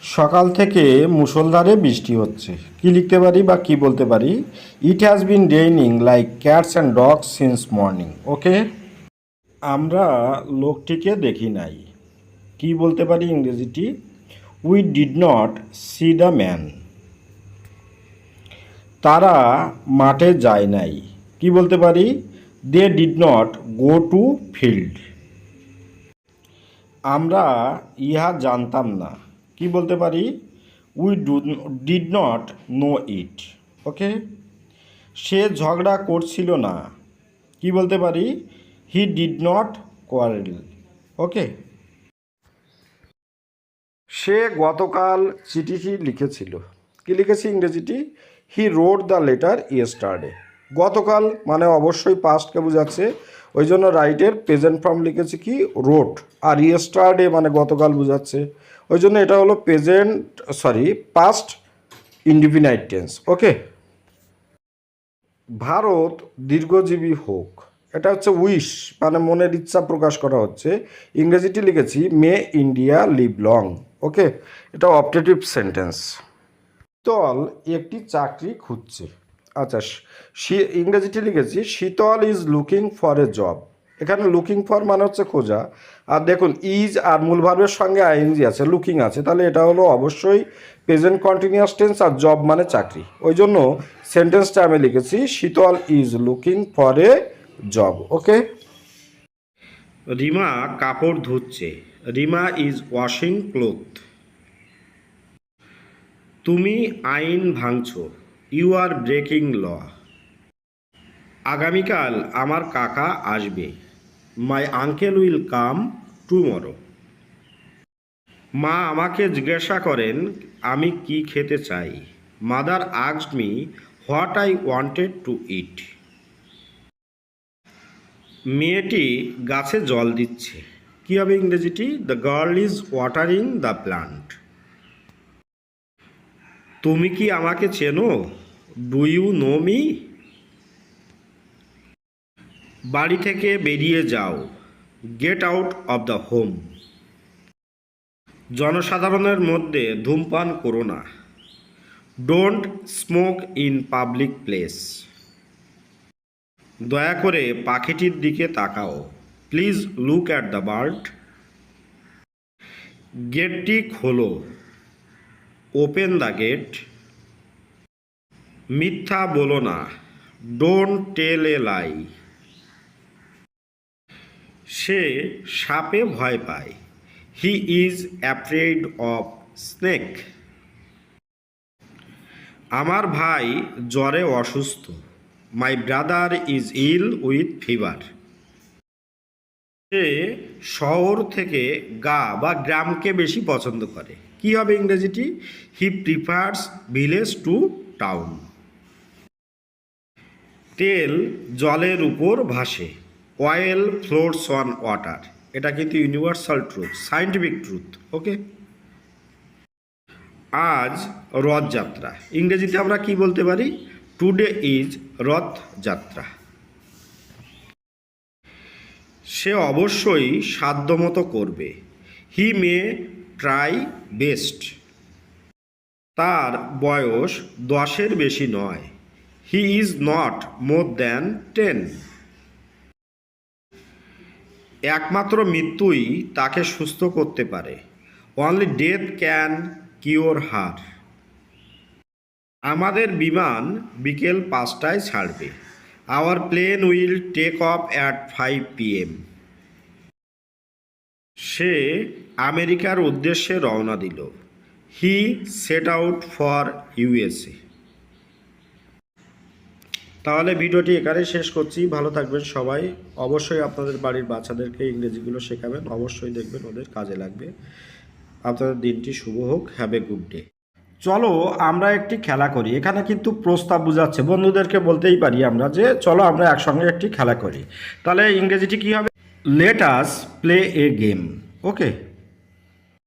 সকাল থেকে মুষলধারে বৃষ্টি হচ্ছে। কি লিখতে পারি বা কি বলতে পারি? It has been raining like cats and dogs since morning. Okay, আমরা লোকটিকে দেখি নাই। কি বলতে পারি ইংরেজিটি? We did not see the man. তারা মাঠে যায় নাই। কি বলতে পারি? They did not go to field. আমরা ইহা জানতাম না। কি বলতে পারি? We did not know it. Okay, সে ঝগড়া করছিল না। কি বলতে পারি? He did not quarrel. Okay, সে গতকাল চিঠিটি লিখেছিল। কি লিখেছে ইংরেজিটি? He wrote the letter yesterday. গতকাল মানে অবশ্যই পাস্টকে বোঝাচ্ছে, ওই জন্য রাইটের প্রেজেন্ট ফর্ম লিখেছে কি রোড, আর ইয়েস্টারডে মানে গতকাল বোঝাচ্ছে, ওই জন্য এটা হলো পাস্ট ইনডিফিনাইট টেন্স। ওকে, ভারত দীর্ঘজীবী হোক, এটা হচ্ছে উইশ মানে মনের ইচ্ছা প্রকাশ করা হচ্ছে। ইংরেজিটি লিখেছি মে ইন্ডিয়া লিভ লং। ওকে, এটা অপটেটিভ সেন্টেন্স। শীতল একটি চাকরি খুঁজছে। আচ্ছা, ইংরেজিটি লিখেছি Sheetal is looking for a job. এখানে লুকিং ফর মানে হচ্ছে খোঁজা, আর দেখুন ইজ আর মূল ভার্বের সঙ্গে আইএনজি আছে, লুকিং আছে, তাহলে এটা হলো অবশ্যই প্রেজেন্ট কন্টিনিউয়াস টেন্স, আর জব মানে চাকরি। ওই জন্য সেন্টেন্সটা আমি লিখেছি Sheetal is looking for a job. Okay, Rima কাপড় ধুচ্ছে। Rima is washing cloth. তুমি আইন ভাঙছো। ইউ আর ব্রেকিং ল। আগামীকাল আমার কাকা আসবে। My uncle will come tomorrow. মা আমাকে জিজ্ঞাসা করেন আমি কি খেতে চাই। Mother asked me what I wanted to eat. মেয়েটি গাছে জল দিচ্ছে। কী হবে ইংরেজিটি? The girl is watering the plant. তুমি কি আমাকে চেনো? Do you know me? বাড়ি থেকে বেরিয়ে যাও। Get out of the home. জনসাধারণের মধ্যে ধূমপান করো না। Don't smoke in public place. দয়া করে পাখিটির দিকে তাকাও। Please look at the bird. গেটটি খোলো। Open the gate. মিথ্যা বলো না। ডোন্ট টেল এ লাই। সে সাপে ভয় পায়। He is afraid of snake. আমার ভাই জ্বরে অসুস্থ। My brother is ill with fever. সে শহর থেকে গ্রামকে বেশি পছন্দ করে। কি হবে ইংরেজিটি? He prefers village to town. তেল জলের উপর ভাসে। Oil floats on water. এটা কিন্তু universal truth, scientific truth. Okay, আজ রথযাত্রা। ইংরেজিতে আমরা কি বলতে পারি? Today is Rathyatra. সে অবশ্যই সাধ্যমতো করবে। He may try best. তার বয়স 10-এর বেশি নয়। He is not more than 10। একমাত্র মৃত্যুই তাকে সুস্থ করতে পারে। Only death can cure her. আমাদের বিমান বিকেল 5টায় ছাড়বে। Our plane will take off at 5 PM। সে আমেরিকার উদ্দেশ্যে রওনা দিল। He set out for USA। তাহলে ভিডিওটি এখানে শেষ করছি। ভালো থাকবেন সবাই। অবশ্যই আপনাদের বাড়ির বাচ্চাদেরকে ইংরেজিগুলো শেখাবেন, অবশ্যই দেখবেন ওদের কাজে লাগবে। আপনাদের দিনটি শুভ হোক। Have a good day. চলো আমরা একটি খেলা করি। এখানে কিন্তু প্রস্তাব বুঝাচ্ছে, বন্ধুদেরকে বলতেই পারি আমরা যে চলো আমরা একসঙ্গে একটি খেলা করি। তাহলে ইংরেজিটি কী হবে? Let us play a game. Okay.